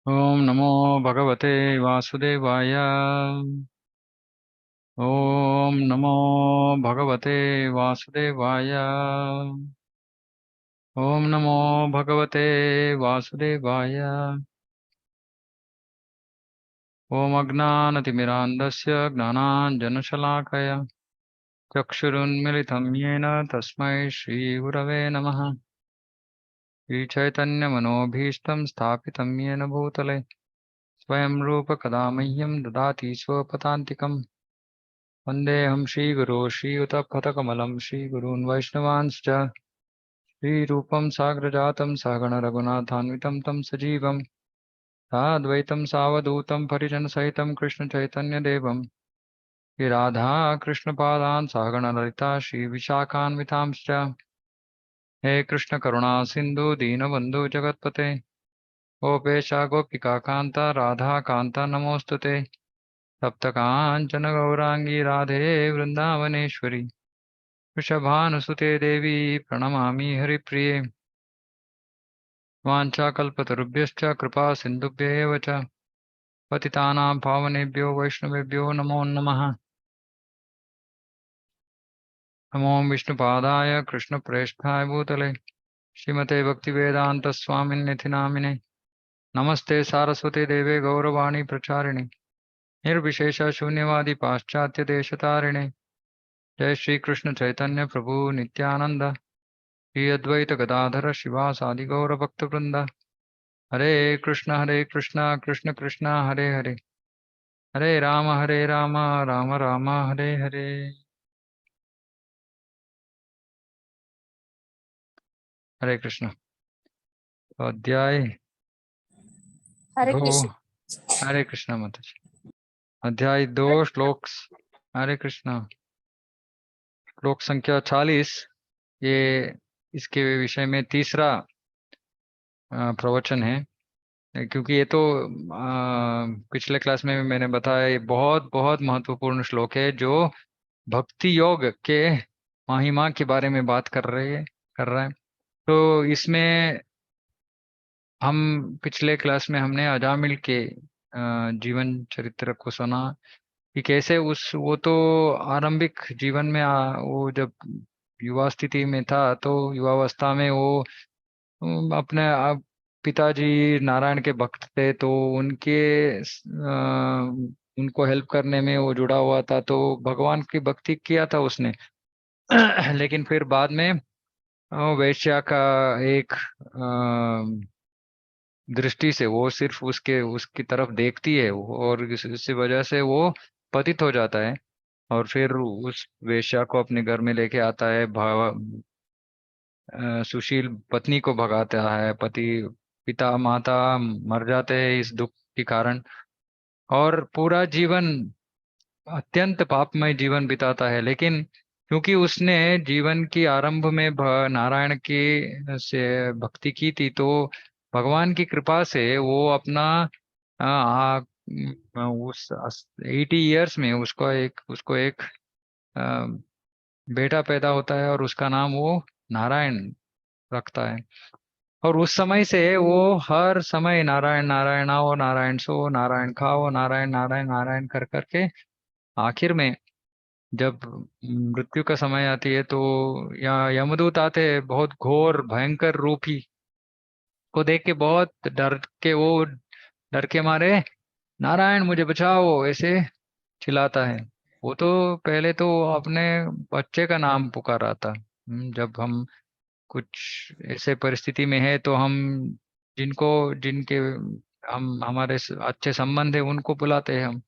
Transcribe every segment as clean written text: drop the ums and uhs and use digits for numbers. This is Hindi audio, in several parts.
ओम नमो भगवते वासुदेवाय। ओम नमो भगवते वासुदेवाय। ओम नमो भगवते वासुदेवाय। ओम अज्ञानतिमिरान्धस्य ज्ञानाञ्जनशलाकया चक्षुरुन्मिलितं येन तस्मै श्रीगुरवे नमः। श्रीचैतन्यमनोभीष्टं स्थापितं येन भूतले स्वयं रूप कदा मह्यं ददाति स्वपदान्तिकम्। वन्देऽहं श्रीगुरो श्रीयुतपथकमलं श्रीगुरून् वैष्णवांश्च श्रीरूपं साग्रजातं सहगण रघुनाथान्वितं तं सजीवं साद्वैतं सावधूतं परिजनसहितं कृष्णचैतन्यदेवं श्रीराधा कृष्णपादान् सहगण ललिता श्रीविशाखान्वितांश्च। हे कृष्ण करुणा सिन्धु दीनबन्धु जगत्पते गोपेश गोपिका कान्ता राधा कान्ता नमोऽस्तुते। सप्तकाञ्चन गौराङ्गी राधे वृन्दावनेश्वरी वृषभानुसुते देवी प्रणमामि हरिप्रिये। वाञ्छाकल्पतरुभ्यश्च कृपा सिन्धुभ्य एव च पतितानां पावनेभ्यो वैष्णवेभ्यो नमो नमः। नमो विष्णुपादाय कृष्णप्रेष्ठाय भूतले श्रीमते भक्तिवेदान्तस्वामिन्निधि नामिने। नमस्ते सारस्वते देवे गौरवाणी प्रचारिणे निर्विशेष शून्यवादी पाश्चात्य देशतारिणे। जय श्री कृष्ण चैतन्य प्रभु नित्यानंद श्री अद्वैत गदाधर शिवासादि गौर भक्तवृंद। हरे कृष्ण कृष्ण कृष्ण हरे हरे हरे राम राम राम हरे हरे। हरे कृष्ण। तो अध्याय हरे 2। कृष्ण। हरे कृष्ण माताजी। अध्याय 2 श्लोक। हरे कृष्ण। श्लोक संख्या 40। ये इसके विषय में तीसरा प्रवचन है, क्योंकि ये तो पिछले क्लास में भी मैंने बताया, ये बहुत बहुत महत्वपूर्ण श्लोक है जो भक्ति योग के महिमा के बारे में बात कर रहा है। तो इसमें हम पिछले क्लास में हमने अजामिल के जीवन चरित्र को सुना कि कैसे उस वो तो आरंभिक जीवन में वो जब युवा स्थिति में था, तो युवावस्था में वो अपने पिताजी नारायण के भक्त थे, तो उनको हेल्प करने में वो जुड़ा हुआ था, तो भगवान की भक्ति किया था उसने। लेकिन फिर बाद में वैश्या का एक दृष्टि से वो सिर्फ उसकी तरफ देखती है, और इसी वजह से वो पतित हो जाता है। और फिर उस वेश्या को अपने घर में लेके आता है, सुशील पत्नी को भगाता है, पिता माता मर जाते हैं इस दुख के कारण, और पूरा जीवन अत्यंत पापमय जीवन बिताता है। लेकिन क्योंकि उसने जीवन की आरंभ में नारायण की से भक्ति की थी, तो भगवान की कृपा से वो अपना आ, आ, उस 80 इयर्स में उसको एक आ, बेटा पैदा होता है, और उसका नाम वो नारायण रखता है। और उस समय से वो हर समय नारायण नारायण आओ, नारायण सो, नारायण खाओ, नारायण नारायण नारायण कर करके आखिर में जब मृत्यु का समय आती है, तो या यमदूत आते हैं बहुत घोर भयंकर रूप ही को देख के बहुत डर के मारे नारायण मुझे बचाओ ऐसे चिल्लाता है। वो तो पहले तो अपने बच्चे का नाम पुकारा था। जब हम कुछ ऐसे परिस्थिति में है, तो हम जिनको जिनके हम हमारे अच्छे संबंध है उनको बुलाते हैं हम।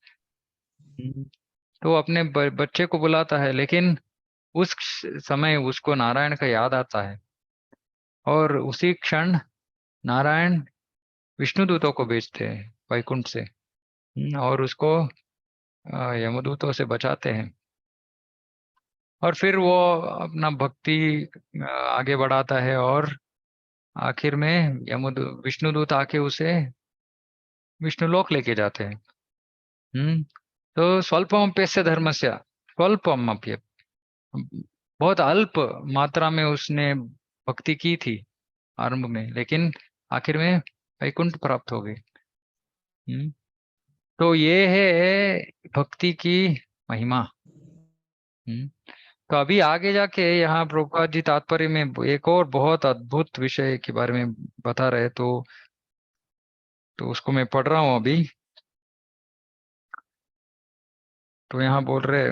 तो अपने बच्चे को बुलाता है, लेकिन उस समय उसको नारायण का याद आता है, और उसी क्षण नारायण विष्णु दूतों को भेजते हैं वैकुंठ से। और उसको यमदूतों से बचाते हैं। और फिर वो अपना भक्ति आगे बढ़ाता है, और आखिर में विष्णुदूत आके उसे विष्णु लोक लेके जाते हैं। हम्म तो स्वल्पमप्यस्य धर्मस्य स्वल्पम अप्य, बहुत अल्प मात्रा में उसने भक्ति की थी आरंभ में, लेकिन आखिर में वैकुंठ प्राप्त हो गई। तो ये है भक्ति की महिमा। हम्म। तो अभी आगे जाके यहाँ प्रभुपाद जी तात्पर्य में एक और बहुत अद्भुत विषय के बारे में बता रहे, तो उसको मैं पढ़ रहा हूँ अभी। तो यहाँ बोल रहे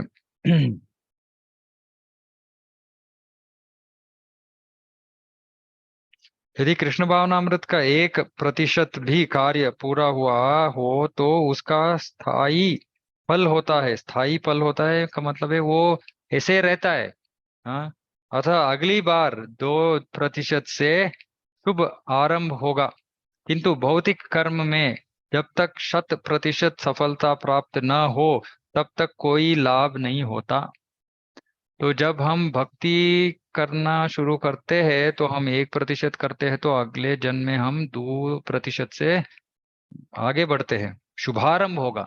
यदि कृष्ण भावनामृत का 1% भी कार्य पूरा हुआ हो तो उसका स्थायी फल होता है। स्थायी फल होता है का मतलब है वो ऐसे रहता है। हाँ, अतः अगली बार 2% से शुभ आरंभ होगा। किंतु भौतिक कर्म में जब तक 100% सफलता प्राप्त न हो तब तक कोई लाभ नहीं होता। तो जब हम भक्ति करना शुरू करते हैं तो हम 1% करते हैं, तो अगले जन्म में हम 2% से आगे बढ़ते हैं। शुभारंभ होगा।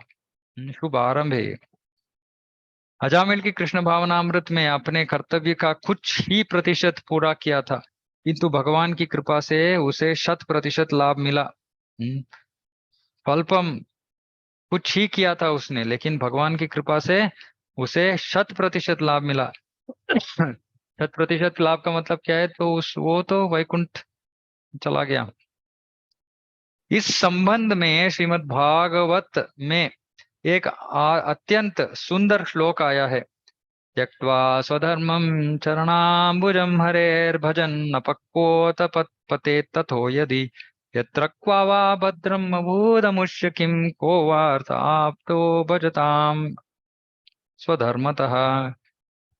शुभ आरंभ है ये। अजामिल की कृष्ण भावनामृत में अपने कर्तव्य का कुछ ही प्रतिशत पूरा किया था, किंतु भगवान की कृपा से उसे 100% लाभ मिला। फलपम कुछ ही किया था उसने, लेकिन भगवान की कृपा से उसे 100% लाभ मिला। 100% लाभ का मतलब क्या है? तो उस वो तो वैकुंठ चला गया। इस संबंध में श्रीमद् भागवत में एक अत्यंत सुंदर श्लोक आया है। त्यक्त्वा स्वधर्मं चरणाम्बुजं हरेर्भजन् अपक्वोत तथो यदि यत्र क्वा वा भद्रं अभूदमुष्य किं को वार्ताप्तो भजताम स्वधर्मतः।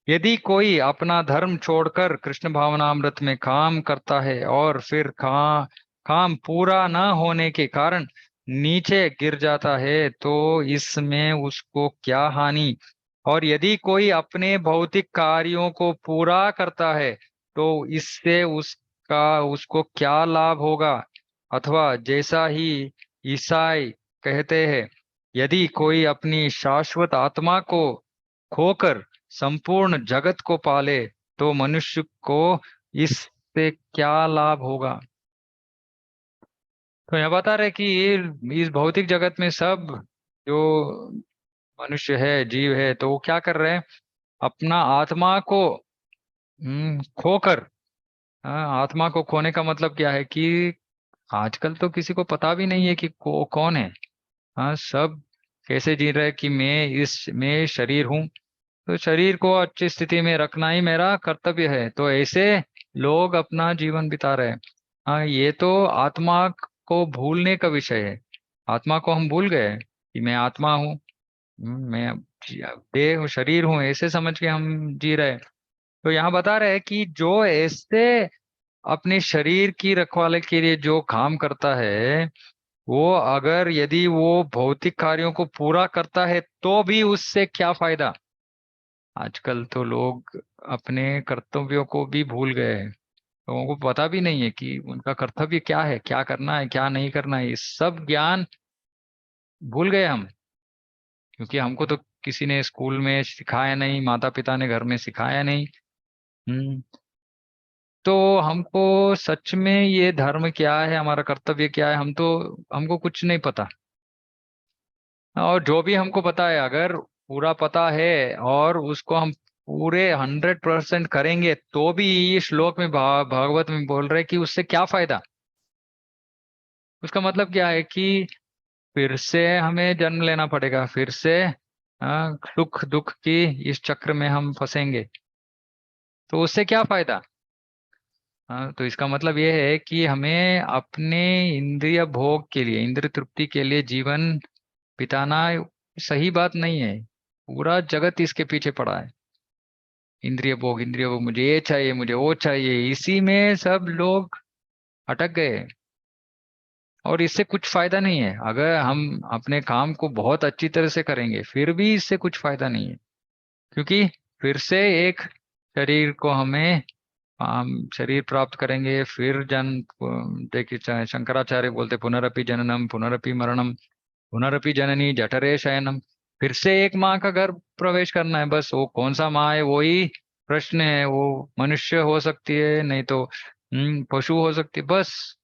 यदि कोई अपना धर्म छोड़कर कृष्ण भावनामृत में काम करता है और फिर काम पूरा न होने के कारण नीचे गिर जाता है तो इसमें उसको क्या हानि? और यदि कोई अपने भौतिक कार्यों को पूरा करता है तो इससे उसका उसको क्या लाभ होगा? अथवा जैसा ही ईसाई कहते हैं, यदि कोई अपनी शाश्वत आत्मा को खोकर संपूर्ण जगत को पाले तो मनुष्य को इससे क्या लाभ होगा? तो यह बता रहे कि इस भौतिक जगत में सब जो मनुष्य है, जीव है, तो वो क्या कर रहे हैं? अपना आत्मा को खोकर। आत्मा को खोने का मतलब क्या है कि आजकल तो किसी को पता भी नहीं है कि कौन है। हाँ, सब कैसे जी रहे कि मैं शरीर हूँ, तो शरीर को अच्छी स्थिति में रखना ही मेरा कर्तव्य है। तो ऐसे लोग अपना जीवन बिता रहे हैं। हाँ, ये तो आत्मा को भूलने का विषय है। आत्मा को हम भूल गए कि मैं आत्मा हूँ। मैं देह हूँ, शरीर हूँ, ऐसे समझ के हम जी रहे हैं। तो यहाँ बता रहे हैं कि जो ऐसे अपने शरीर की रखवाले के लिए जो काम करता है, वो अगर यदि वो भौतिक कार्यों को पूरा करता है तो भी उससे क्या फायदा? आजकल तो लोग अपने कर्तव्यों को भी भूल गए हैं। लोगों को पता भी नहीं है कि उनका कर्तव्य क्या है, क्या करना है, क्या नहीं करना है। ये सब ज्ञान भूल गए हम, क्योंकि हमको तो किसी ने स्कूल में सिखाया नहीं, माता पिता ने घर में सिखाया नहीं। हम्म। तो हमको सच में ये धर्म क्या है, हमारा कर्तव्य क्या है, हमको कुछ नहीं पता। और जो भी हमको पता है, अगर पूरा पता है और उसको हम पूरे 100% करेंगे तो भी ये श्लोक में भागवत में बोल रहे हैं कि उससे क्या फायदा? उसका मतलब क्या है कि फिर से हमें जन्म लेना पड़ेगा, फिर से सुख दुख की इस चक्र में हम फंसेंगे। तो उससे क्या फायदा? तो इसका मतलब ये है कि हमें अपने इंद्रिय भोग के लिए, इंद्रिय तृप्ति के लिए जीवन बिताना सही बात नहीं है। पूरा जगत इसके पीछे पड़ा है। इंद्रिय भोग, इंद्रिय भोग, मुझे ये चाहिए, मुझे वो चाहिए, इसी में सब लोग अटक गए। और इससे कुछ फायदा नहीं है। अगर हम अपने काम को बहुत अच्छी तरह से करेंगे फिर भी इससे कुछ फायदा नहीं है, क्योंकि फिर से एक शरीर को हमें हम शरीर प्राप्त करेंगे। फिर देखिए, शंकराचार्य बोलते पुनरपि जननम पुनरपि मरणम पुनरपि जननी जठरे शयनम। फिर से एक माँ का गर्भ प्रवेश करना है। बस वो कौन सा माँ है वही प्रश्न है। वो मनुष्य हो सकती है, नहीं तो पशु हो सकती है, बस।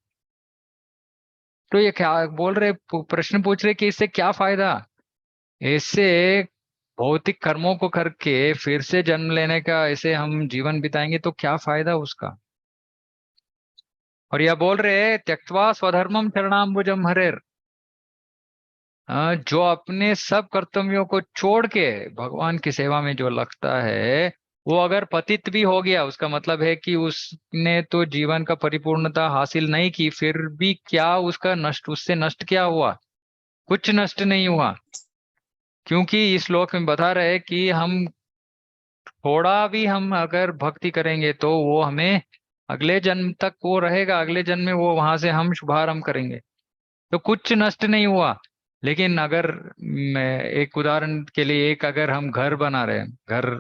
तो ये क्या बोल रहे, प्रश्न पूछ रहे कि इससे क्या फायदा। इससे भौतिक कर्मों को करके फिर से जन्म लेने का, ऐसे हम जीवन बिताएंगे तो क्या फायदा उसका। और यह बोल रहे त्यक्त्वा स्वधर्मम चरणाम्बुजम हरेर। जो अपने सब कर्तव्यों को छोड़ के भगवान की सेवा में जो लगता है, वो अगर पतित भी हो गया, उसका मतलब है कि उसने तो जीवन का परिपूर्णता हासिल नहीं की, फिर भी क्या उसका नष्ट, उससे नष्ट क्या हुआ। कुछ नष्ट नहीं हुआ। क्योंकि इस श्लोक में बता रहे कि हम थोड़ा भी हम अगर भक्ति करेंगे तो वो हमें अगले जन्म तक वो रहेगा, अगले जन्म में वो वहां से हम शुभारंभ करेंगे। तो कुछ नष्ट नहीं हुआ। लेकिन अगर मैं एक उदाहरण के लिए, एक अगर हम घर बना रहे हैं, घर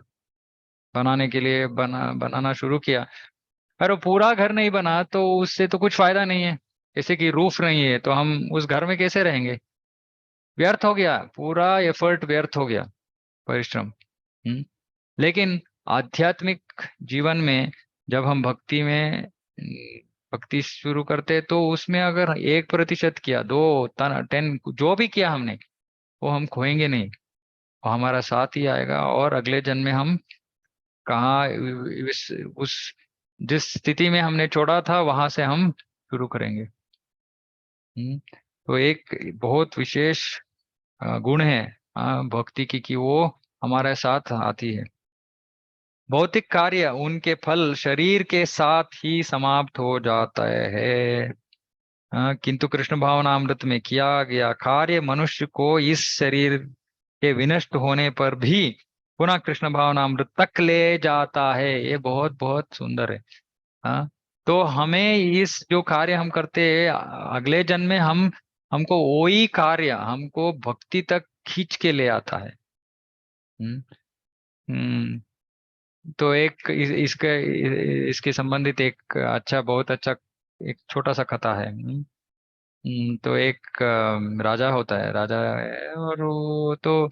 बनाने के लिए बनाना शुरू किया, अगर वो पूरा घर नहीं बना तो उससे तो कुछ फायदा नहीं है। जैसे कि रूफ नहीं है तो हम उस घर में कैसे रहेंगे। व्यर्थ हो गया, पूरा एफर्ट व्यर्थ हो गया, परिश्रम। लेकिन आध्यात्मिक जीवन में जब हम भक्ति में भक्ति शुरू करते हैं, तो उसमें अगर 1% किया, 2, 10 जो भी किया हमने, वो हम खोएंगे नहीं। वो हमारा साथ ही आएगा, और अगले जन्म में हम कहाँ उस जिस स्थिति में हमने छोड़ा था वहां से हम शुरू करेंगे। तो एक बहुत विशेष गुण है भक्ति की, कि वो हमारे साथ आती है। भौतिक कार्य उनके फल शरीर के साथ ही समाप्त हो जाता है। किंतु कृष्ण भावनामृत में किया गया कार्य मनुष्य को इस शरीर के विनष्ट होने पर भी पुनः कृष्ण भावनामृत तक ले जाता है। ये बहुत बहुत सुंदर है। हाँ, तो हमें इस जो कार्य हम करते हैं, अगले जन्म में हमको वही कार्य हमको भक्ति तक खींच के ले आता है। हम्म हम्म, तो एक इसके संबंधित एक अच्छा, बहुत अच्छा एक छोटा सा कथा है। तो एक राजा होता है, राजा है, और वो तो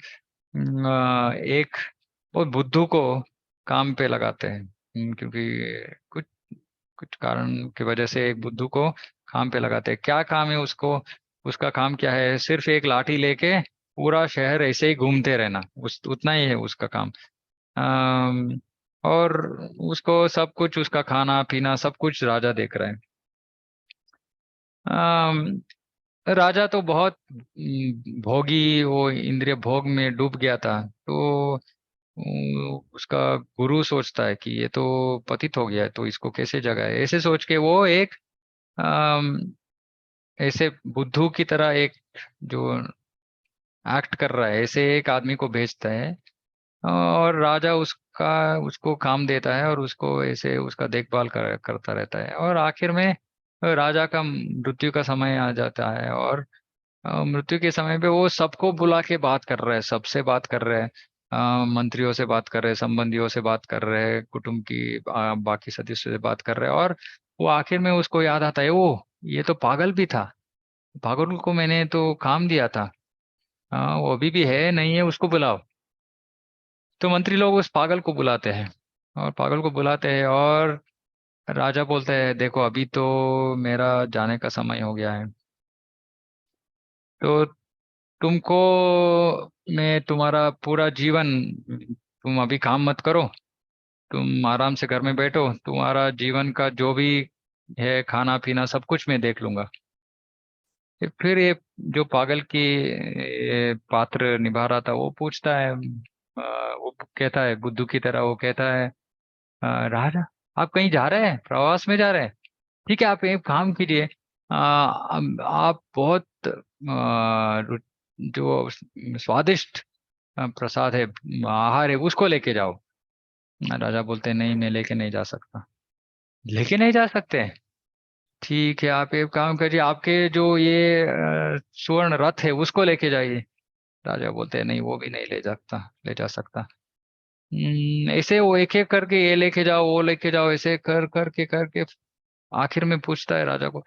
एक वो बुद्धू को काम पे लगाते हैं। क्योंकि कुछ कुछ कारण की वजह से एक बुद्धू को काम पे लगाते हैं। क्या काम है उसको, उसका काम क्या है, सिर्फ एक लाठी लेके पूरा शहर ऐसे ही घूमते रहना, उस उतना ही है उसका काम। अम, और उसको सब कुछ, उसका खाना पीना सब कुछ राजा देख रहा है। राजा तो बहुत भोगी, वो इंद्रिय भोग में डूब गया था। तो उसका गुरु सोचता है कि ये तो पतित हो गया है, तो इसको कैसे जगाए। ऐसे सोच के वो एक अम, ऐसे बुद्धू की तरह एक जो एक्ट कर रहा है, ऐसे एक आदमी को भेजता है। और राजा उसको काम देता है, और उसको ऐसे उसका देखभाल करता रहता है। और आखिर में राजा का मृत्यु का समय आ जाता है, और मृत्यु के समय पे वो सबको बुला के बात कर रहे हैं, सबसे बात कर रहे हैं। मंत्रियों से बात कर रहे हैं, संबंधियों से बात कर रहे हैं, कुटुंब की बाकी सदस्यों से बात कर रहे हैं। और वो आखिर में उसको याद आता है, ओ ये तो पागल भी था, पागल को मैंने तो काम दिया था। वो अभी भी है, नहीं है, उसको बुलाओ। तो मंत्री लोग उस पागल को बुलाते हैं, और पागल को बुलाते हैं, और राजा बोलते हैं, देखो अभी तो मेरा जाने का समय हो गया है, तो तुमको मैं तुम्हारा पूरा जीवन, तुम अभी काम मत करो, तुम आराम से घर में बैठो, तुम्हारा जीवन का जो भी है खाना पीना सब कुछ मैं देख लूंगा। फिर ये जो पागल की पात्र निभा रहा था, वो पूछता है, वो कहता है बुद्धू की तरह, वो कहता है, राजा आप कहीं जा रहे हैं, प्रवास में जा रहे हैं। ठीक है, आप एक काम कीजिए, आप बहुत जो स्वादिष्ट प्रसाद है, आहार है, उसको लेके जाओ। राजा बोलते हैं, नहीं मैं लेके नहीं जा सकता। लेके नहीं जा सकते। ठीक है, आप एक काम करिए, आपके जो ये स्वर्ण रथ है उसको लेके जाइए। राजा बोलते हैं, नहीं वो भी नहीं ले जा सकता। ऐसे वो एक एक करके, ये लेके जाओ वो लेके जाओ, ऐसे कर करके करके आखिर में पूछता है राजा को।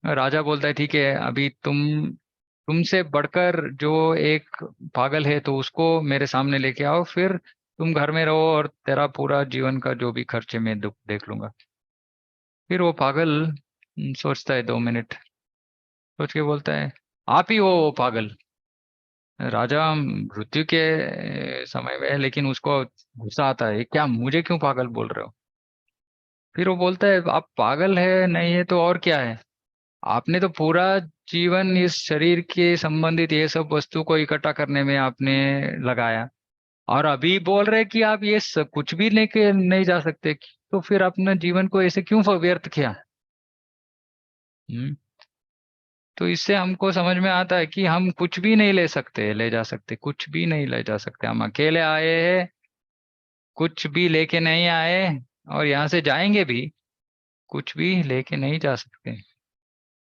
राजा बोलता है, ठीक है, अभी तुमसे बढ़कर जो एक पागल है, तो उसको मेरे सामने लेके आओ, फिर तुम घर में रहो, और तेरा पूरा जीवन का जो भी खर्चे मैं दुख देख लूंगा। फिर वो पागल सोचता है 2 मिनट, सोच के बोलता है आप ही हो वो पागल। राजा मृत्यु के समय में, लेकिन उसको गुस्सा आता है, क्या मुझे क्यों पागल बोल रहे हो? फिर वो बोलता है आप पागल है नहीं है तो और क्या है? आपने तो पूरा जीवन इस शरीर के संबंधित ये सब वस्तु को इकट्ठा करने में आपने लगाया, और अभी बोल रहे कि आप ये सब कुछ भी लेके नहीं जा सकते, तो फिर अपने जीवन को ऐसे क्यों व्यर्थ किया? हम्म। तो इससे हमको समझ में आता है कि हम कुछ भी नहीं ले जा सकते, कुछ भी नहीं ले जा सकते। हम अकेले आए हैं, कुछ भी लेके नहीं आए, और यहाँ से जाएंगे भी, कुछ भी लेके नहीं जा सकते।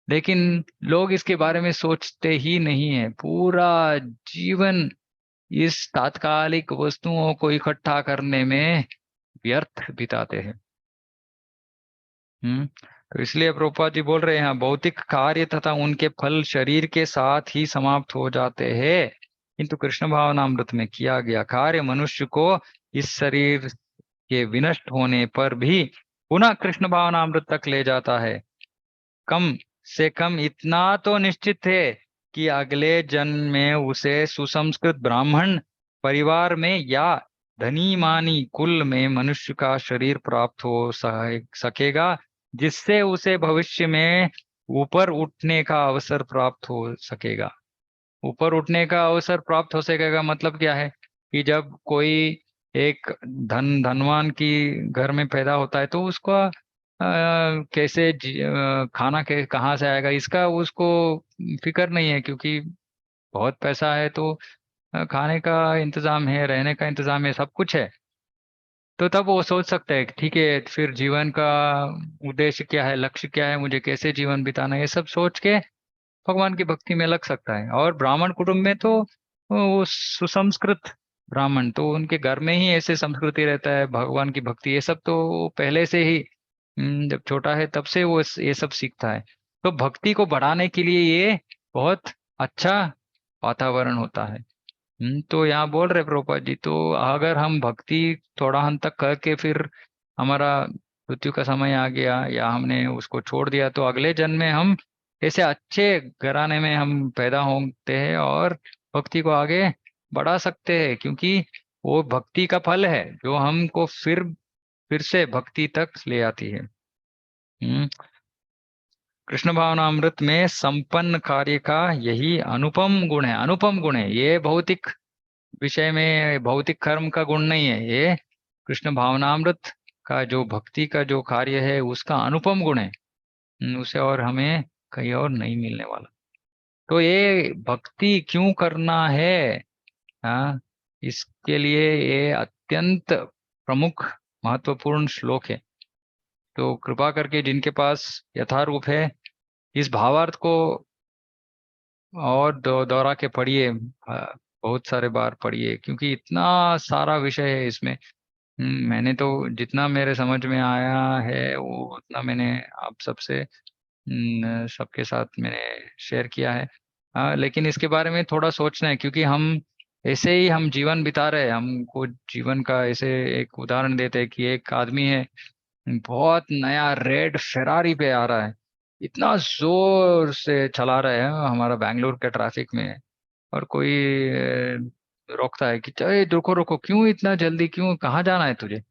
लेकिन लोग इसके बारे में सोचते ही नहीं है, पूरा जीवन इस तात्कालिक वस्तुओं को इकट्ठा करने में व्यर्थ बिताते हैं। तो इसलिए प्रभुपाद जी बोल रहे हैं भौतिक कार्य तथा उनके फल शरीर के साथ ही समाप्त हो जाते हैं, किंतु कृष्ण भावनामृत में किया गया कार्य मनुष्य को इस शरीर के विनष्ट होने पर भी पुनः कृष्ण भावनामृत तक ले जाता है। कम से कम इतना तो निश्चित है कि अगले जन्म में उसे सुसंस्कृत ब्राह्मण परिवार में या धनी मानी कुल में मनुष्य का शरीर प्राप्त हो सकेगा, जिससे उसे भविष्य में ऊपर उठने का अवसर प्राप्त हो सकेगा। ऊपर उठने का अवसर प्राप्त हो सकेगा मतलब क्या है? कि जब कोई एक धनवान की घर में पैदा होता है तो उसका कैसे खाना के कहाँ से आएगा इसका उसको फिक्र नहीं है, क्योंकि बहुत पैसा है तो खाने का इंतजाम है, रहने का इंतजाम है, सब कुछ है। तो तब वो सोच सकता है कि ठीक है, फिर जीवन का उद्देश्य क्या है, लक्ष्य क्या है, मुझे कैसे जीवन बिताना है, ये सब सोच के भगवान की भक्ति में लग सकता है। और ब्राह्मण कुटुंब में तो वो सुसंस्कृत ब्राह्मण, तो उनके घर में ही ऐसे संस्कृति रहता है, भगवान की भक्ति ये सब तो वो पहले से ही जब छोटा है तब से वो ये सब सीखता है। तो भक्ति को बढ़ाने के लिए ये बहुत अच्छा वातावरण होता है। तो यहाँ बोल रहे प्रभुपाद जी, तो अगर हम भक्ति थोड़ा हद तक करके फिर हमारा मृत्यु का समय आ गया या हमने उसको छोड़ दिया, तो अगले जन्म में हम ऐसे अच्छे घराने में हम पैदा होते हैं और भक्ति को आगे बढ़ा सकते हैं, क्योंकि वो भक्ति का फल है जो हमको फिर से भक्ति तक ले आती है। हम्म कृष्ण भावनामृत में संपन्न कार्य का यही अनुपम गुण है। अनुपम गुण है ये, भौतिक विषय में भौतिक कर्म का गुण नहीं है ये, कृष्ण भावनामृत का जो भक्ति का जो कार्य है उसका अनुपम गुण है। उसे और हमें कहीं और नहीं मिलने वाला। तो ये भक्ति क्यों करना है, हाँ, इसके लिए ये अत्यंत प्रमुख महत्वपूर्ण श्लोक है। तो कृपा करके जिनके पास यथारूप है इस भावार्थ को और दोहरा के पढ़िए, बहुत सारे बार पढ़िए, क्योंकि इतना सारा विषय है इसमें। मैंने तो जितना मेरे समझ में आया है वो उतना मैंने आप सबसे सबके साथ मैंने शेयर किया है। लेकिन इसके बारे में थोड़ा सोचना है, क्योंकि हम ऐसे ही हम जीवन बिता रहे हैं। हमको जीवन का ऐसे एक उदाहरण देते हैं कि एक आदमी है, बहुत नया रेड फेरारी पे आ रहा है, इतना जोर से चला रहे हैं हमारा बैंगलोर के ट्रैफिक में, और कोई रोकता है कि चले रुको रुको, क्यों इतना जल्दी, क्यों, कहाँ जाना है तुझे?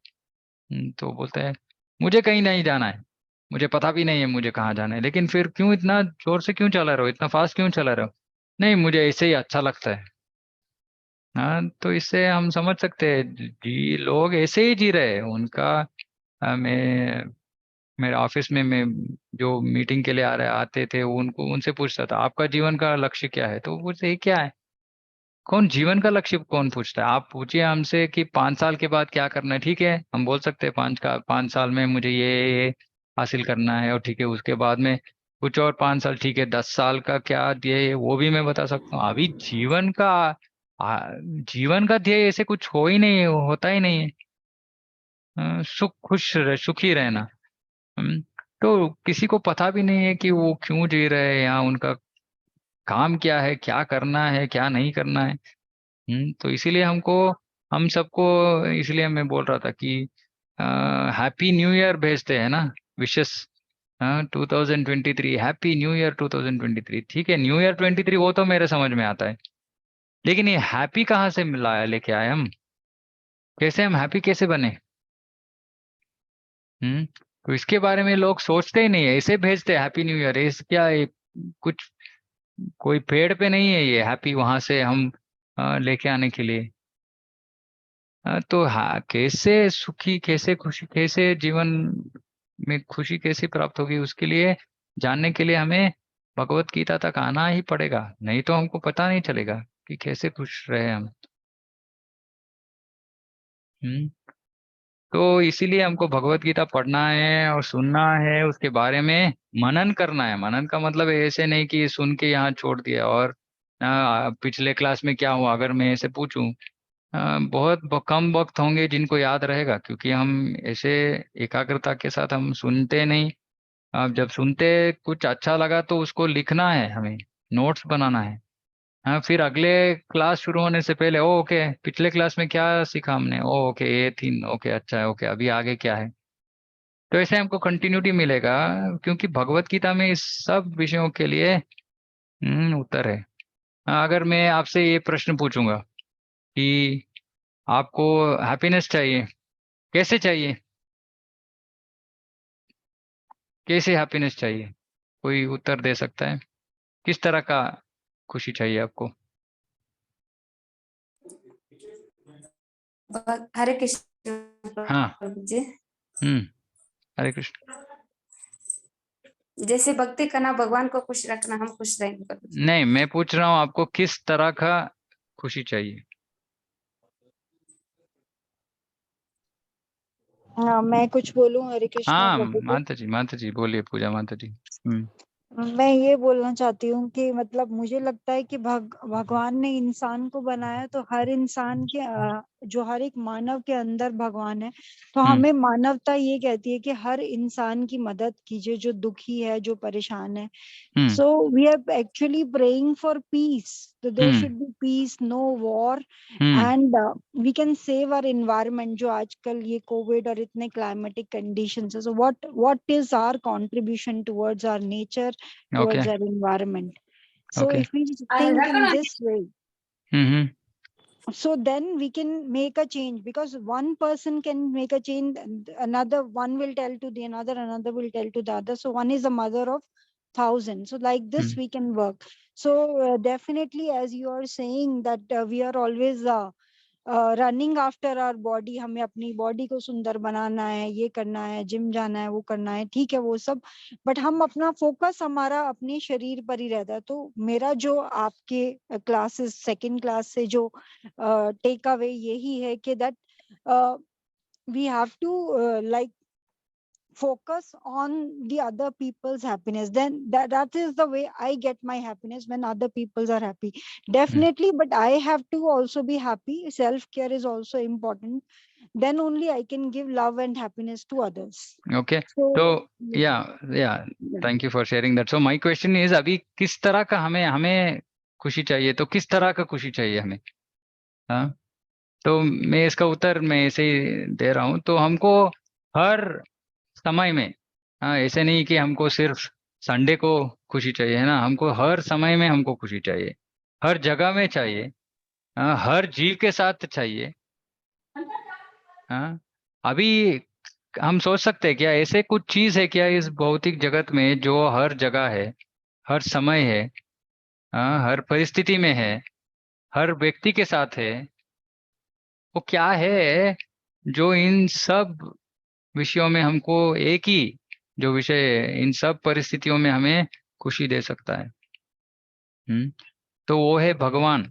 तो बोलते हैं मुझे कहीं नहीं जाना है, मुझे पता भी नहीं है मुझे कहाँ जाना है, लेकिन फिर क्यों इतना जोर से क्यों चला रहे हो, इतना फास्ट क्यों चला रहे हो? नहीं, मुझे ऐसे ही अच्छा लगता है। हाँ, तो इससे हम समझ सकते हैं जी, लोग ऐसे ही जी रहे हैं उनका। मैं मेरे ऑफिस में मैं जो मीटिंग के लिए आते थे उनको उनसे पूछता था आपका जीवन का लक्ष्य क्या है, तो वो पूछते क्या है? कौन जीवन का लक्ष्य कौन पूछता है? आप पूछिए हमसे कि 5 साल के बाद क्या करना है, ठीक है हम बोल सकते हैं 5 साल में मुझे ये हासिल करना है, और ठीक है उसके बाद में कुछ और 5 साल, ठीक है 10 साल का क्या ध्येय है वो भी मैं बता सकता हूँ। अभी जीवन का ध्येय ऐसे कुछ हो ही नहीं, होता ही नहीं है। सुखी रहना। हम्म, तो किसी को पता भी नहीं है कि वो क्यों जी रहे हैं, या उनका काम क्या है, क्या करना है क्या नहीं करना है। तो इसीलिए हम सबको, इसलिए मैं बोल रहा था कि हैप्पी न्यू ईयर भेजते हैं ना, विशेष। हाँ 2023, हैप्पी न्यू ईयर 2023। ठीक है, न्यू ईयर 23 वो तो मेरे समझ में आता है, लेकिन ये हैप्पी कहाँ से मिला लेके आए हम? कैसे हम हैप्पी कैसे बने? तो इसके बारे में लोग सोचते ही नहीं है, ऐसे भेजते हैप्पी न्यू ईयर। इस क्या कुछ कोई पेड़ पे नहीं है ये हैप्पी वहां से हम लेके आने के लिए। तो हाँ, कैसे सुखी, कैसे खुशी, कैसे जीवन में खुशी कैसे प्राप्त होगी, उसके लिए जानने के लिए हमें भगवत गीता तक आना ही पड़ेगा, नहीं तो हमको पता नहीं चलेगा कि कैसे खुश रहे हम। हम्म तो इसीलिए हमको भगवत गीता पढ़ना है और सुनना है, उसके बारे में मनन करना है। मनन का मतलब ऐसे नहीं कि सुन के यहाँ छोड़ दिया और पिछले क्लास में क्या हुआ अगर मैं ऐसे पूछूं, बहुत कम वक्त होंगे जिनको याद रहेगा, क्योंकि हम ऐसे एकाग्रता के साथ हम सुनते नहीं। अब जब सुनते कुछ अच्छा लगा तो उसको लिखना है हमें, नोट्स बनाना है। हाँ, फिर अगले क्लास शुरू होने से पहले, ओ ओके पिछले क्लास में क्या सीखा हमने, ओ ओके ये थी, ओके अच्छा है, ओके अभी आगे क्या है। तो ऐसे हमको कंटिन्यूटी मिलेगा, क्योंकि भगवत गीता में इस सब विषयों के लिए उत्तर है। अगर मैं आपसे ये प्रश्न पूछूंगा कि आपको हैप्पीनेस चाहिए, कैसे चाहिए, कैसे हैप्पीनेस चाहिए, कोई उत्तर दे सकता है? किस तरह का खुशी चाहिए आपको? हरे कृष्ण हाँ। प्रभु जी। हम्म हरे कृष्ण। जैसे भक्ति करना, भगवान को खुश रखना, हम खुश रहेंगे प्रभु जी। नहीं, मैं पूछ रहा हूँ आपको किस तरह का खुशी चाहिए? हाँ, मैं कुछ बोलूं? हरे कृष्णा हाँ प्रभु जी। माता जी बोलिए, पूजा माता जी। मैं ये बोलना चाहती हूँ कि मतलब मुझे लगता है कि भगवान ने इंसान को बनाया, तो हर इंसान के जो हर एक मानव के अंदर भगवान है। तो हम्म हमें मानवता ये कहती है कि हर इंसान की मदद कीजिए, जो दुखी है, जो परेशान है। हम्म So we are actually praying for peace. So there hmm should be peace, no war, hmm and we can save our environment. जो आजकल ये कोविड और इतने climatic conditions है, so what is our contribution towards our nature, okay towards our environment? So okay. if we think in this way, hmm so then we can make a change, because one person can make a change, and another one will tell to the another will tell to the other. So one is the mother of thousands. So like this hmm we can work. So definitely, as you are saying that we are always running after our body, हमें अपनी बॉडी को सुंदर बनाना है, ये करना है, जिम जाना है, वो करना है, ठीक है वो सब। बट हम अपना फोकस हमारा अपने शरीर पर ही रहता है। तो मेरा जो आपके क्लासेस, सेकंड क्लास से जो टेक अवे यही है कि that we have to like focus on the other people's happiness. Then that is the way I get my happiness, when other people's are happy. Definitely, but I have to also be happy. Self care is also important. Then only I can give love and happiness to others. Okay. So तो या yeah. या Yeah. Thank you for sharing that. So my question is, अभी किस तरह का हमें हमें खुशी चाहिए, तो किस तरह का खुशी चाहिए हमें? हाँ, तो मैं इसका उत्तर मैं ऐसे ही दे रहा हूँ। तो हमको हर समय में, हाँ ऐसे नहीं कि हमको सिर्फ संडे को खुशी चाहिए, है ना, हमको हर समय में हमको खुशी चाहिए, हर जगह में चाहिए। हाँ, हर जीव के साथ चाहिए। हाँ, अभी हम सोच सकते हैं क्या ऐसे कुछ चीज है क्या इस भौतिक जगत में जो हर जगह है, हर समय है, हाँ हर परिस्थिति में है, हर व्यक्ति के साथ है? वो क्या है जो इन सब विषयों में हमको एक ही जो विषय है इन सब परिस्थितियों में हमें खुशी दे सकता है? तो वो है भगवान।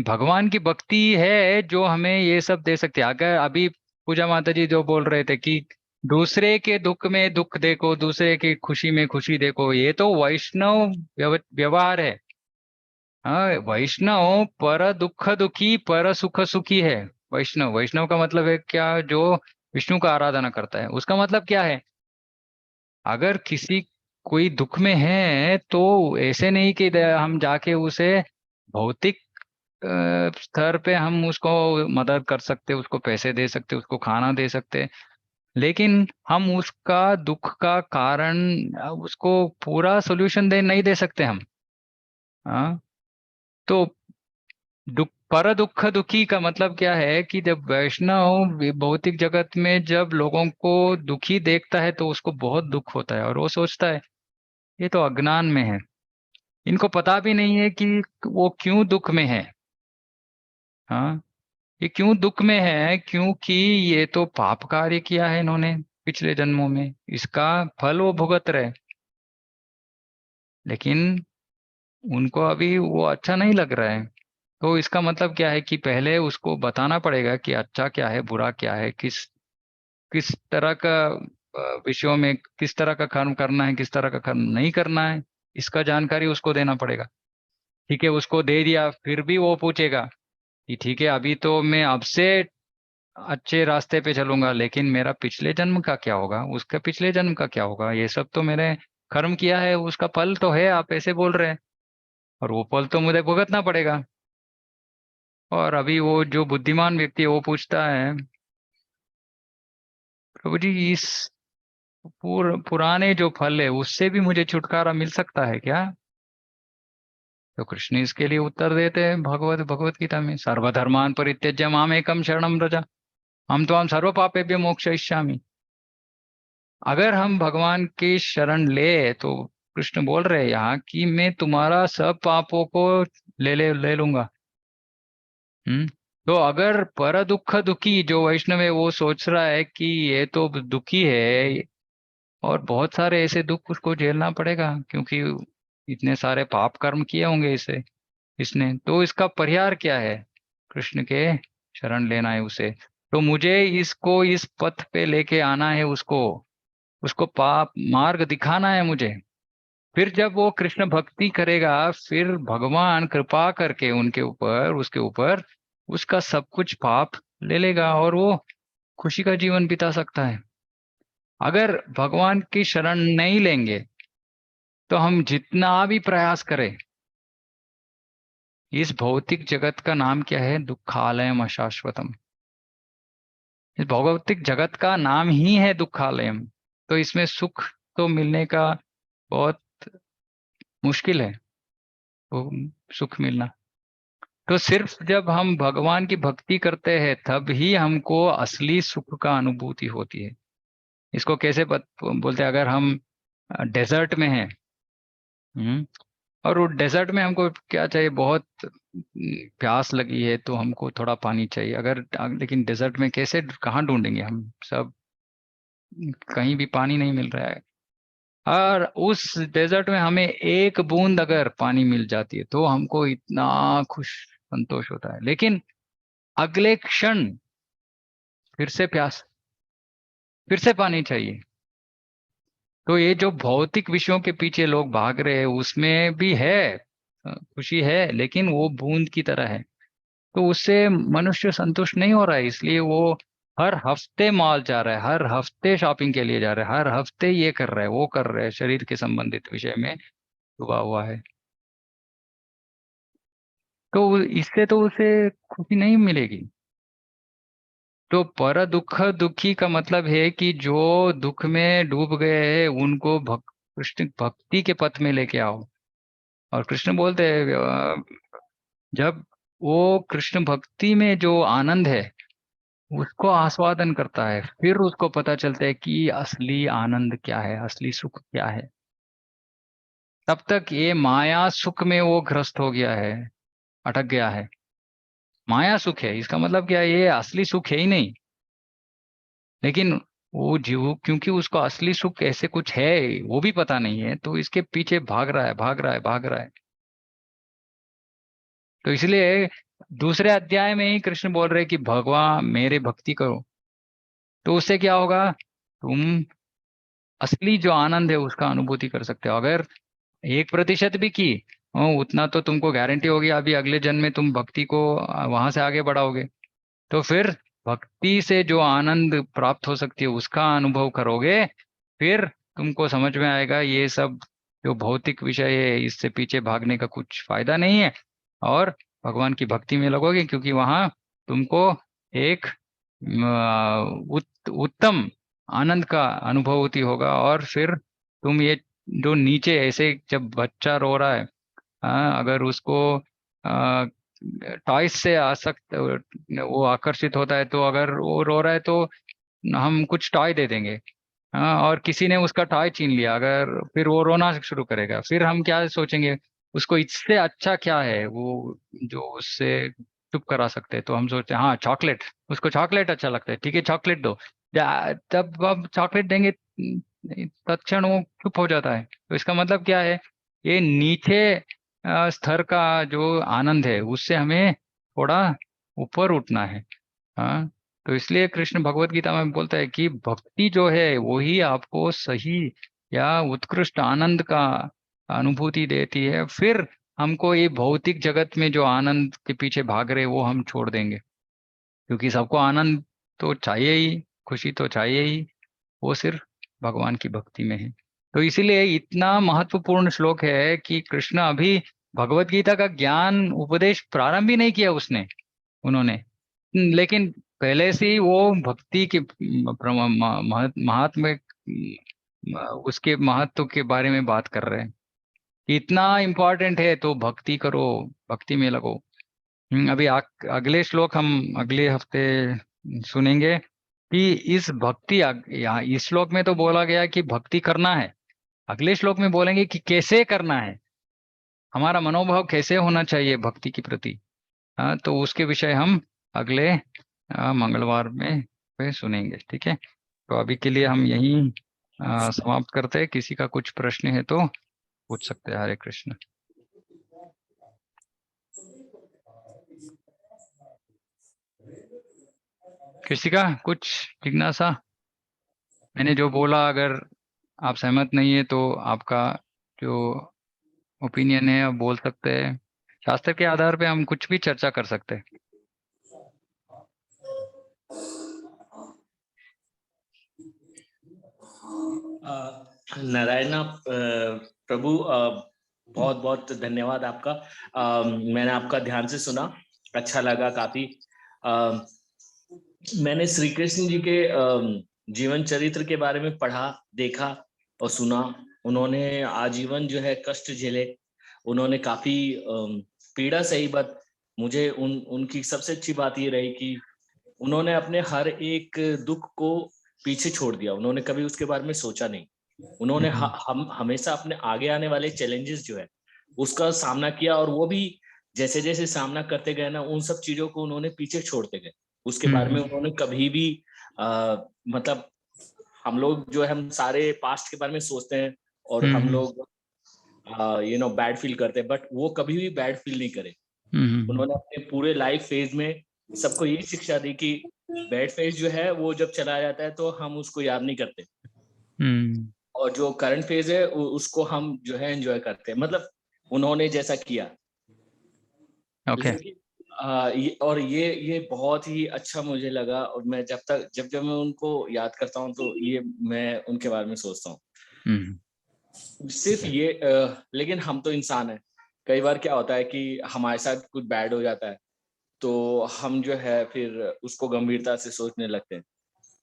भगवान की भक्ति है जो हमें ये सब दे सकती है। अगर अभी पूजा माता जी जो बोल रहे थे कि दूसरे के दुख में दुख देखो, दूसरे की खुशी में खुशी देखो, ये तो वैष्णव व्यवहार है। हाँ, वैष्णव पर दुख दुखी पर सुख सुखी है। वैष्णव, वैष्णव का मतलब है क्या? जो विष्णु का आराधना करता है। उसका मतलब क्या है? अगर किसी कोई दुख में है तो ऐसे नहीं कि हम जाके उसे भौतिक स्तर पे हम उसको मदद कर सकते, उसको पैसे दे सकते, उसको खाना दे सकते। लेकिन हम उसका दुख का कारण उसको पूरा सोल्यूशन नहीं दे सकते हम। हाँ, तो पर दुख दुखी का मतलब क्या है कि जब वैष्णव भौतिक जगत में जब लोगों को दुखी देखता है तो उसको बहुत दुख होता है, और वो सोचता है ये तो अज्ञान में है, इनको पता भी नहीं है कि वो क्यों दुख में है। हाँ, ये क्यों दुख में है, क्योंकि ये तो पाप कार्य किया है इन्होंने पिछले जन्मों में, इसका फल वो भुगत रहे। लेकिन उनको अभी वो अच्छा नहीं लग रहा है। तो इसका मतलब क्या है कि पहले उसको बताना पड़ेगा कि अच्छा क्या है, बुरा क्या है, किस किस तरह का विषयों में किस तरह का कर्म करना है, किस तरह का कर्म नहीं करना है, इसका जानकारी उसको देना पड़ेगा। ठीक है, उसको दे दिया, फिर भी वो पूछेगा कि ठीक है अभी तो मैं अब से अच्छे रास्ते पे चलूंगा, लेकिन मेरा पिछले जन्म का क्या होगा, उसका पिछले जन्म का क्या होगा, ये सब तो मैंने कर्म किया है, उसका फल तो है, आप ऐसे बोल रहे हैं, और वो फल तो मुझे भुगतना पड़ेगा। और अभी वो जो बुद्धिमान व्यक्ति है वो पूछता है प्रभु जी इस पुराने जो फल है उससे भी मुझे छुटकारा मिल सकता है क्या? तो कृष्ण इसके लिए उत्तर देते हैं भगवत गीता में, सर्वधर्मान परित्यज्य माम एकम शरणम व्रज, हम तो हम सर्व पापेभ्यो मोक्षयिष्यामि। अगर हम भगवान की शरण ले तो कृष्ण बोल रहे हैं यहाँ कि मैं तुम्हारा सब पापों को ले लूंगा। तो अगर पर दुख दुखी जो वैष्णव है वो सोच रहा है कि ये तो दुखी है और बहुत सारे ऐसे दुख उसको झेलना पड़ेगा क्योंकि इतने सारे पाप कर्म किए होंगे इसे इसने, तो इसका परिहार क्या है? कृष्ण के शरण लेना है उसे। तो मुझे इसको इस पथ पे लेके आना है, उसको उसको पाप मार्ग दिखाना है मुझे। फिर जब वो कृष्ण भक्ति करेगा फिर भगवान कृपा करके उनके ऊपर उसके ऊपर उसका सब कुछ पाप ले लेगा और वो खुशी का जीवन बिता सकता है। अगर भगवान की शरण नहीं लेंगे तो हम जितना भी प्रयास करें, इस भौतिक जगत का नाम क्या है? दुखालयम अशाश्वतम। इस भौतिक जगत का नाम ही है दुखालयम। तो इसमें सुख तो मिलने का बहुत मुश्किल है, वो सुख मिलना। तो सिर्फ जब हम भगवान की भक्ति करते हैं तब ही हमको असली सुख का अनुभूति होती है। इसको कैसे बोलते हैं? अगर हम डेजर्ट में हैं, और वो डेजर्ट में हमको क्या चाहिए? बहुत प्यास लगी है तो हमको थोड़ा पानी चाहिए। अगर लेकिन डेजर्ट में कैसे कहाँ ढूंढेंगे हम सब, कहीं भी पानी नहीं मिल रहा है। और उस डेजर्ट में हमें एक बूंद अगर पानी मिल जाती है तो हमको इतना खुश संतोष होता है, लेकिन अगले क्षण फिर से प्यास, फिर से पानी चाहिए। तो ये जो भौतिक विषयों के पीछे लोग भाग रहे हैं उसमें भी है खुशी है, लेकिन वो बूंद की तरह है। तो उससे मनुष्य संतुष्ट नहीं हो रहा है, इसलिए वो हर हफ्ते मॉल जा रहा है, हर हफ्ते शॉपिंग के लिए जा रहा है, हर हफ्ते ये कर रहा है वो कर रहा है, शरीर के संबंधित विषय में डूबा हुआ है। तो इससे तो उसे खुशी नहीं मिलेगी। तो पर दुख दुखी का मतलब है कि जो दुख में डूब गए हैं उनको कृष्ण भक्ति के पथ में लेके आओ। और कृष्ण बोलते हैं जब वो कृष्ण भक्ति में जो आनंद है उसको आस्वादन करता है फिर उसको पता चलता है कि असली आनंद क्या है, असली सुख क्या है। तब तक ये माया सुख में वो ग्रस्त हो गया है, अटक गया है। माया सुख है इसका मतलब क्या है? ये असली सुख है ही नहीं। लेकिन वो जीव क्योंकि उसको असली सुख ऐसे कुछ है वो भी पता नहीं है, तो इसके पीछे भाग रहा है भाग रहा है भाग रहा है। तो इसलिए दूसरे अध्याय में ही कृष्ण बोल रहे हैं कि भगवान मेरे भक्ति करो, तो उससे क्या होगा? तुम असली जो आनंद है उसका अनुभूति कर सकते हो। अगर 1% भी की उतना तो तुमको गारंटी होगी अभी अगले जन्म में तुम भक्ति को वहां से आगे बढ़ाओगे। तो फिर भक्ति से जो आनंद प्राप्त हो सकती है उसका अनुभव करोगे, फिर तुमको समझ में आएगा ये सब जो भौतिक विषय है इससे पीछे भागने का कुछ फायदा नहीं है, और भगवान की भक्ति में लगोगे क्योंकि वहां तुमको एक उत्तम आनंद का अनुभूति होगा। और फिर तुम ये जो नीचे ऐसे जब बच्चा रो रहा है, अगर उसको टॉयज से आसक्त वो आकर्षित होता है, तो अगर वो रो रहा है तो हम कुछ टॉय दे देंगे। और किसी ने उसका टॉय छीन लिया, अगर फिर वो रोना शुरू करेगा, फिर हम क्या सोचेंगे, उसको इससे अच्छा क्या है वो जो उससे चुप करा सकते हैं। तो हम सोचते हैं हाँ चॉकलेट, उसको चॉकलेट अच्छा लगता है, ठीक है चॉकलेट दो। तब अब चॉकलेट देंगे, तत्क्षण वो चुप हो जाता है। तो इसका मतलब क्या है, ये नीचे स्तर का जो आनंद है उससे हमें थोड़ा ऊपर उठना है। हाँ, तो इसलिए कृष्ण भगवत गीता में बोलता है कि भक्ति जो है वो ही आपको सही या उत्कृष्ट आनंद का अनुभूति देती है। फिर हमको ये भौतिक जगत में जो आनंद के पीछे भाग रहे वो हम छोड़ देंगे, क्योंकि सबको आनंद तो चाहिए ही, खुशी तो चाहिए ही, वो सिर्फ भगवान की भक्ति में है। तो इसीलिए इतना महत्वपूर्ण श्लोक है कि कृष्ण अभी भगवत गीता का ज्ञान उपदेश प्रारंभ ही नहीं किया उन्होंने, लेकिन पहले से ही वो भक्ति के महात्म उसके महत्व के बारे में बात कर रहे हैं कि इतना इम्पोर्टेंट है तो भक्ति करो, भक्ति में लगो। अभी अगले श्लोक हम अगले हफ्ते सुनेंगे कि इस भक्ति यहाँ इस श्लोक में तो बोला गया कि भक्ति करना है, अगले श्लोक में बोलेंगे कि कैसे करना है, हमारा मनोभाव कैसे होना चाहिए भक्ति के प्रति। तो उसके विषय हम अगले मंगलवार में पे सुनेंगे, ठीक है। तो अभी के लिए हम यहीं समाप्त करते हैं। किसी का कुछ प्रश्न है तो पूछ सकते हैं। हरे कृष्ण। किसी का कुछ जिज्ञासा? मैंने जो बोला अगर आप सहमत नहीं है तो आपका जो ओपिनियन है आप बोल सकते हैं। शास्त्र के आधार पे हम कुछ भी चर्चा कर सकते हैं। नारायणा प्रभु, बहुत बहुत धन्यवाद आपका। मैंने आपका ध्यान से सुना, अच्छा लगा काफी। मैंने श्री कृष्ण जी के जीवन चरित्र के बारे में पढ़ा, देखा और सुना। उन्होंने आजीवन जो है कष्ट झेले, उन्होंने काफी पीड़ा सही। बट मुझे उनकी सबसे अच्छी बात ये रही कि उन्होंने अपने हर एक दुख को पीछे छोड़ दिया, उन्होंने कभी उसके बारे में सोचा नहीं। उन्होंने हम हमेशा अपने आगे आने वाले चैलेंजेस जो है उसका सामना किया, और वो भी जैसे जैसे सामना करते गए ना, उन सब चीजों को उन्होंने पीछे छोड़ते गए। उसके बारे में उन्होंने कभी भी मतलब हम लोग जो है, हम सारे पास्ट के बारे में सोचते हैं और हम लोग बैड फील करते हैं, बट वो कभी भी बैड फील नहीं करे। उन्होंने अपने पूरे लाइफ फेज में सबको ये शिक्षा दी कि बैड फेज जो है वो जब चला जाता है तो हम उसको याद नहीं करते, और जो करंट फेज है उसको हम जो है एंजॉय करते हैं। मतलब उन्होंने जैसा किया। और ये बहुत ही अच्छा मुझे लगा, और मैं जब मैं उनको याद करता हूँ तो ये मैं उनके बारे में सोचता हूँ। सिर्फ ये लेकिन हम तो इंसान हैं, कई बार क्या होता है कि हमारे साथ कुछ बैड हो जाता है तो हम जो है फिर उसको गंभीरता से सोचने लगते हैं।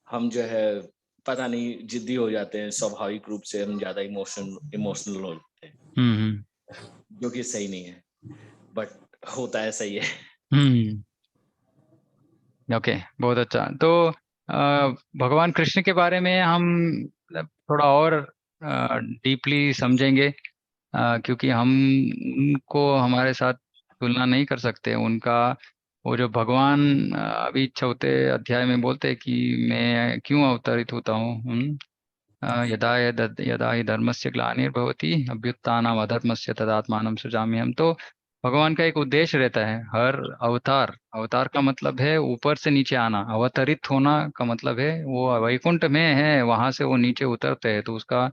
हम जो है पता नहीं जिद्दी हो जाते हैं, स्वाभाविक रूप से हम ज्यादा इमोशनल हो जाते हैं, जो कि सही नहीं है, बट होता है, सही है। ओके, बहुत अच्छा। तो भगवान कृष्ण के बारे में हम थोड़ा और डीपली समझेंगे, क्योंकि हम उनको हमारे साथ तुलना नहीं कर सकते। उनका वो जो भगवान अभी 4 अध्याय में बोलते हैं कि मैं क्यों अवतरित होता हूँ, यदा हि धर्मस्य ग्लानिर्भवति अभ्युत्थानम् अधर्मस्य तदात्मानं सृजाम्यहम्। तो भगवान का एक उद्देश्य रहता है हर अवतार का मतलब है ऊपर से नीचे आना, अवतरित होना का मतलब है वो वैकुंठ में है वहां से वो नीचे उतरते हैं, तो उसका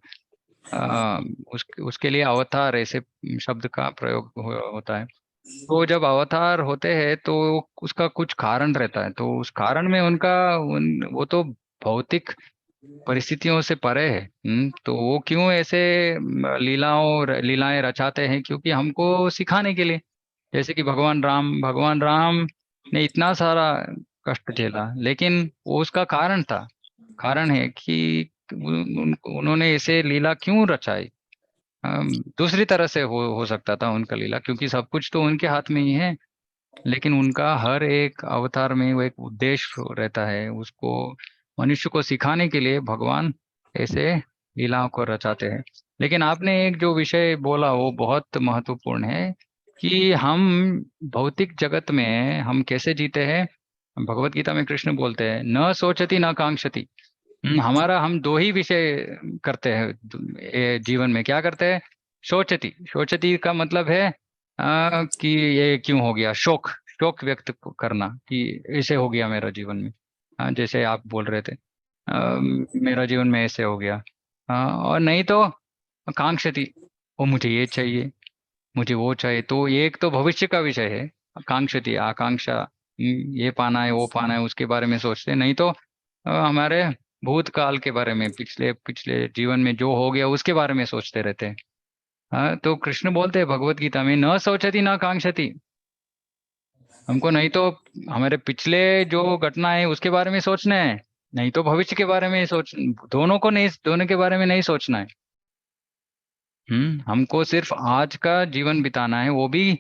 उसके लिए अवतार ऐसे शब्द का प्रयोग होता है। तो जब अवतार होते हैं तो उसका कुछ कारण रहता है, तो उस कारण में वो तो भौतिक परिस्थितियों से परे है। तो वो क्यों ऐसे लीलाएं रचाते हैं, क्योंकि हमको सिखाने के लिए। जैसे कि भगवान राम ने इतना सारा कष्ट झेला, लेकिन वो उसका कारण था। कारण है कि उन्होंने ऐसे लीला क्यों रचाई। दूसरी तरह से हो सकता था उनका लीला, क्योंकि सब कुछ तो उनके हाथ में ही है, लेकिन उनका हर एक अवतार में वो एक उद्देश्य रहता है। उसको मनुष्य को सिखाने के लिए भगवान ऐसे लीलाओं को रचाते हैं। लेकिन आपने एक जो विषय बोला वो बहुत महत्वपूर्ण है कि हम भौतिक जगत में हम कैसे जीते हैं। भगवत गीता में कृष्ण बोलते हैं न सोचती न कांक्षती। हमारा हम दो ही विषय करते हैं जीवन में। क्या करते हैं? सोचती। सोचती का मतलब है कि ये क्यों हो गया, शोक शोक व्यक्त करना कि ऐसे हो गया मेरा जीवन में। जैसे आप बोल रहे थे मेरा जीवन में ऐसे हो गया। और नहीं तो कांक्षती, वो मुझे ये चाहिए, मुझे वो चाहिए। तो ये एक तो भविष्य का विषय है, कांक्षती आकांक्षा। ये पाना है वो पाना है उसके बारे में सोचते हैं। नहीं तो हमारे भूतकाल के बारे में, पिछले पिछले जीवन में जो हो गया उसके बारे में सोचते रहते हैं। हाँ, तो कृष्ण बोलते हैं भगवत गीता में न सोचती न कांक्षती। हमको नहीं तो हमारे पिछले जो घटना है उसके बारे में सोचना है, नहीं तो भविष्य के बारे में सोच, दोनों को नहीं, दोनों के बारे में नहीं सोचना है। हमको सिर्फ आज का जीवन बिताना है, वो भी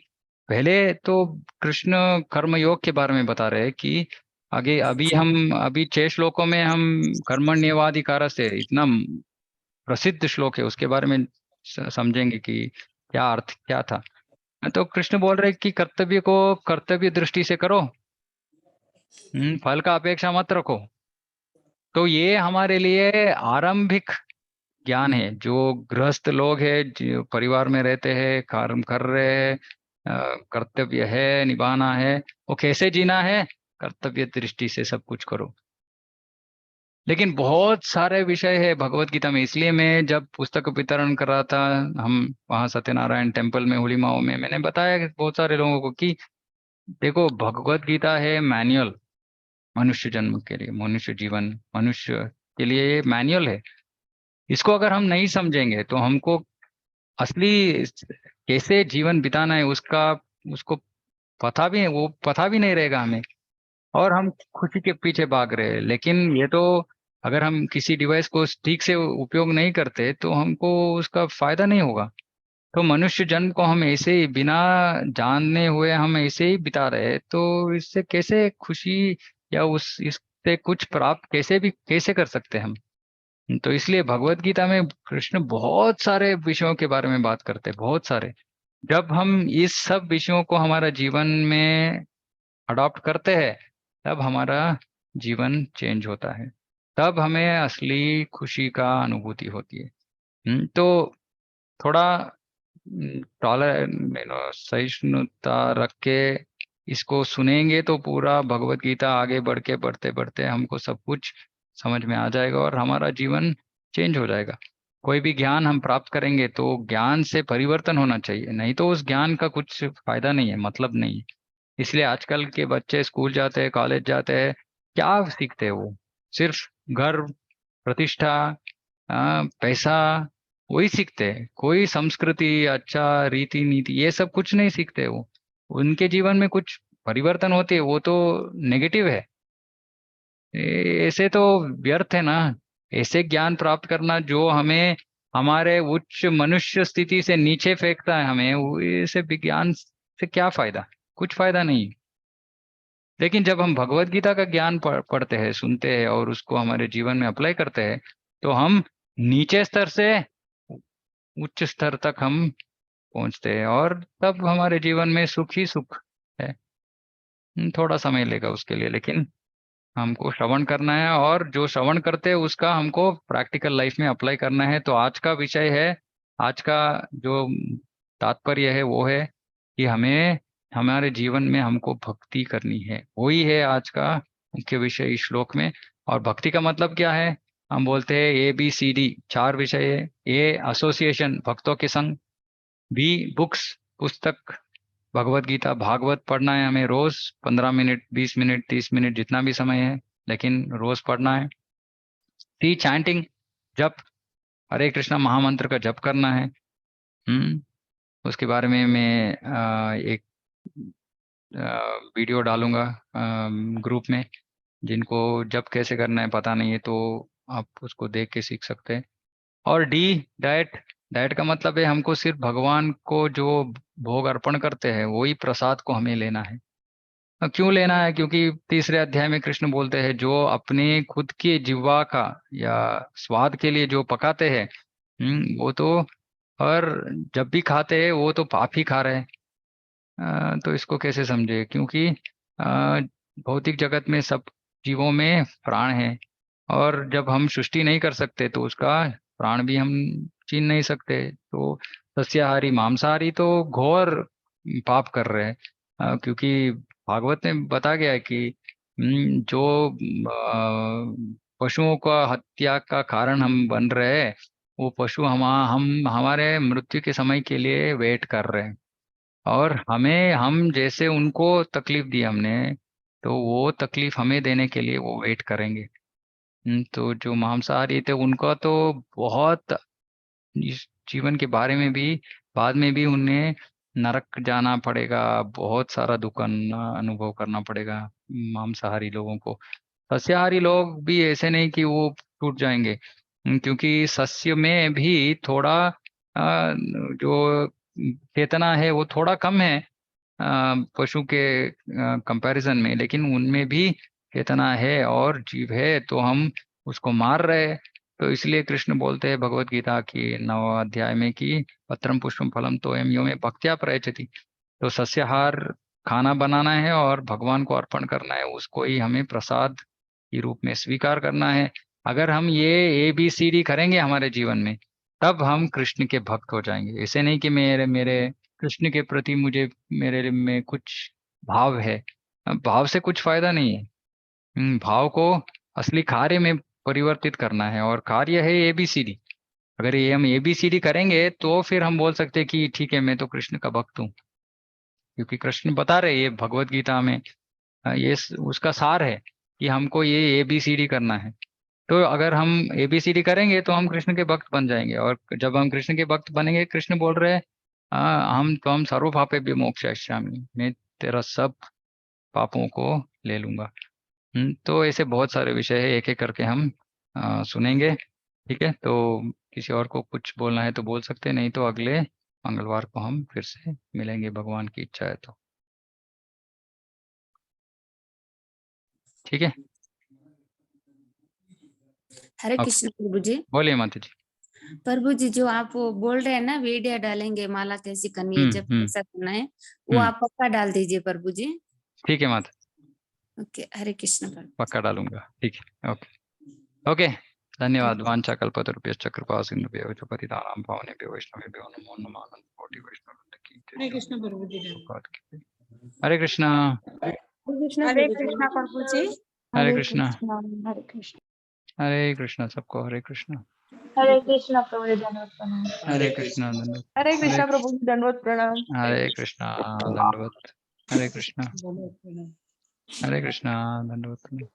पहले तो कृष्ण कर्म योग के बारे में बता रहे हैं कि आगे अभी 6 श्लोकों में हम कर्मण्येवाधिकार से, इतना प्रसिद्ध श्लोक है, उसके बारे में समझेंगे कि क्या अर्थ क्या था। तो कृष्ण बोल रहे कि कर्तव्य को कर्तव्य दृष्टि से करो, फल का अपेक्षा मत रखो। तो ये हमारे लिए आरंभिक ज्ञान है। जो गृहस्थ लोग हैं, जो परिवार में रहते हैं, कर्म कर रहे हैं, कर्तव्य है निभाना है, वो कैसे जीना है, कर्तव्य दृष्टि से सब कुछ करो। लेकिन बहुत सारे विषय है भगवत गीता में। इसलिए मैं जब पुस्तक वितरण कर रहा था, हम वहाँ सत्यनारायण टेम्पल में हुलीमाओ में, मैंने बताया कि बहुत सारे लोगों को कि देखो भगवत गीता है मैनुअल मनुष्य जन्म के लिए, मनुष्य जीवन, मनुष्य के लिए ये मैनुअल है। इसको अगर हम नहीं समझेंगे तो हमको असली कैसे जीवन बिताना है उसका, उसको पता भी नहीं रहेगा हमें, और हम खुशी के पीछे भाग रहे हैं। लेकिन ये तो अगर हम किसी डिवाइस को ठीक से उपयोग नहीं करते तो हमको उसका फायदा नहीं होगा। तो मनुष्य जन्म को हम ऐसे ही बिना जानने हुए हम ऐसे ही बिता रहे हैं, तो इससे कैसे खुशी या उस इससे कुछ प्राप्त कैसे कर सकते हैं हम। तो इसलिए भगवत गीता में कृष्ण बहुत सारे विषयों के बारे में बात करते हैं, बहुत सारे। जब हम इस सब विषयों को हमारा जीवन में अडॉप्ट करते हैं तब हमारा जीवन चेंज होता है, तब हमें असली खुशी का अनुभूति होती है। तो थोड़ा सहिष्णुता रख के इसको सुनेंगे तो पूरा भगवत गीता आगे बढ़ के बढ़ते बढ़ते हमको सब कुछ समझ में आ जाएगा और हमारा जीवन चेंज हो जाएगा। कोई भी ज्ञान हम प्राप्त करेंगे तो ज्ञान से परिवर्तन होना चाहिए, नहीं तो उस ज्ञान का कुछ फायदा नहीं है, मतलब नहीं है। इसलिए आजकल के बच्चे स्कूल जाते हैं, कॉलेज जाते हैं, क्या सीखते हैं वो? सिर्फ घर, प्रतिष्ठा, पैसा, वही सीखते हैं। कोई संस्कृति, अच्छा रीति नीति, ये सब कुछ नहीं सीखते वो। उनके जीवन में कुछ परिवर्तन होती है वो तो नेगेटिव है। ऐसे तो व्यर्थ है ना। ऐसे ज्ञान प्राप्त करना जो हमें हमारे उच्च मनुष्य स्थिति से नीचे फेंकता है, हमें ऐसे विज्ञान से क्या फायदा? कुछ फायदा नहीं। लेकिन जब हम भगवत गीता का ज्ञान पढ़ते हैं, सुनते हैं और उसको हमारे जीवन में अप्लाई करते हैं तो हम नीचे स्तर से उच्च स्तर तक हम पहुंचते हैं, और तब हमारे जीवन में सुख ही सुख है। थोड़ा समय लेगा उसके लिए, लेकिन हमको श्रवण करना है, और जो श्रवण करते हैं उसका हमको प्रैक्टिकल लाइफ में अप्लाई करना है। तो आज का विषय है, आज का जो तात्पर्य है वो है कि हमें हमारे जीवन में हमको भक्ति करनी है। वही है आज का मुख्य विषय इस श्लोक में। और भक्ति का मतलब क्या है? हम बोलते हैं ABCD 4 विषय है। ए एसोसिएशन, भक्तों के संग। बी बुक्स, पुस्तक, भगवत गीता भागवत पढ़ना है हमें रोज, 15 मिनट 20 मिनट 30 मिनट जितना भी समय है, लेकिन रोज पढ़ना है। सी चैंटिंग, जप, हरे कृष्णा महामंत्र का जप करना है। उसके बारे में मैं एक वीडियो डालूंगा ग्रुप में। जिनको जप कैसे करना है पता नहीं है तो आप उसको देख के सीख सकते हैं। और डी, डाइट। डाइट का मतलब है हमको सिर्फ भगवान को जो भोग अर्पण करते हैं वही प्रसाद को हमें लेना है। क्यों लेना है? क्योंकि तीसरे अध्याय में कृष्ण बोलते हैं जो अपने खुद के जिह्वा का या स्वाद के लिए जो पकाते हैं, वो तो, और जब भी खाते हैं वो तो पाप ही खा रहे हैं। तो इसको कैसे समझे? क्योंकि भौतिक जगत में सब जीवों में प्राण है, और जब हम सृष्टि नहीं कर सकते तो उसका प्राण भी हम छीन नहीं सकते। तो सस्याहारी मांसाहारी तो घोर पाप कर रहे हैं। क्योंकि भागवत में बता गया है कि जो पशुओं का हत्या का कारण हम बन रहे हैं, वो पशु हम हमारे मृत्यु के समय के लिए वेट कर रहे हैं, और हम जैसे उनको तकलीफ दी हमने, तो वो तकलीफ हमें देने के लिए वो वेट करेंगे। तो जो मांसाहारी थे उनका तो बहुत इस जीवन के बारे में भी, बाद में भी उन्हें नरक जाना पड़ेगा, बहुत सारा दुख अनुभव करना पड़ेगा मांसाहारी लोगों को। सस्याहारी लोग भी ऐसे नहीं कि वो टूट जाएंगे, क्योंकि सस्य में भी थोड़ा जो चेतना है वो थोड़ा कम है पशु के कंपैरिजन में, लेकिन उनमें भी चेतना है और जीव है, तो हम उसको मार रहे हैं। तो इसलिए कृष्ण बोलते हैं भगवत गीता की 9वें अध्याय में कि पत्रम पुष्पम फलम तोयम यो में भक्त्या प्रयच्छति। तो सस्याहार खाना बनाना है और भगवान को अर्पण करना है, उसको ही हमें प्रसाद के रूप में स्वीकार करना है। अगर हम ये ABCD करेंगे हमारे जीवन में, तब हम कृष्ण के भक्त हो जाएंगे। ऐसे नहीं कि मेरे मेरे कृष्ण के प्रति मुझे मेरे में कुछ भाव है। भाव से कुछ फायदा नहीं है। भाव को असली कार्य में परिवर्तित करना है, और कार्य है ABCD। अगर ये हम ABCD करेंगे तो फिर हम बोल सकते हैं कि ठीक है, मैं तो कृष्ण का भक्त हूँ, क्योंकि कृष्ण बता रहे ये भगवत गीता में, ये उसका सार है कि हमको ये ABCD करना है। तो अगर हम ABCD करेंगे तो हम कृष्ण के भक्त बन जाएंगे, और जब हम कृष्ण के भक्त बनेंगे, कृष्ण बोल रहे हैं हम सर्व पापे भी मोक्षयिष्यामि, मैं तेरा सब पापों को ले लूंगा। तो ऐसे बहुत सारे विषय है, एक एक करके हम सुनेंगे। ठीक है, तो किसी और को कुछ बोलना है तो बोल सकते हैं, नहीं तो अगले मंगलवार को हम फिर से मिलेंगे, भगवान की इच्छा है तो। ठीक है, हरे अब कृष्ण प्रभु जी। बोलिए माता जी। प्रभु जी, जो आप वो बोल रहे हैं ना, वीडियो डालेंगे माला कैसी करनी है, जब कैसा करना है, वो आप पक्का डाल दीजिए प्रभु जी। ठीक है माता, ओके, हरे कृष्ण प्रभु। पक्का डालूंगा। ठीक है, ओके ओके। धन्यवाद। वांछा कल्पतरुभ्यश्च कृपा सिन्धुभ्यो च पतितानां पावनेभ्यो वैष्णवेभ्यो नमो नमः। अनंत कोटि वैष्णववृंद की जय। हरे कृष्ण प्रभु जी। हरे कृष्णा। हरे कृष्णा प्रभु जी। हरे कृष्णा। हरे कृष्ण। हरे कृष्णा सबको। हरे कृष्णा। हरे कृष्णा प्रभु जी, दंडवत प्रणाम। हरे कृष्णा दंडवत। हरे कृष्णा प्रभु जी, दंडवत प्रणाम। हरे कृष्णा दंडवत। हरे कृष्णा। हरे कृष्णा दंडवत।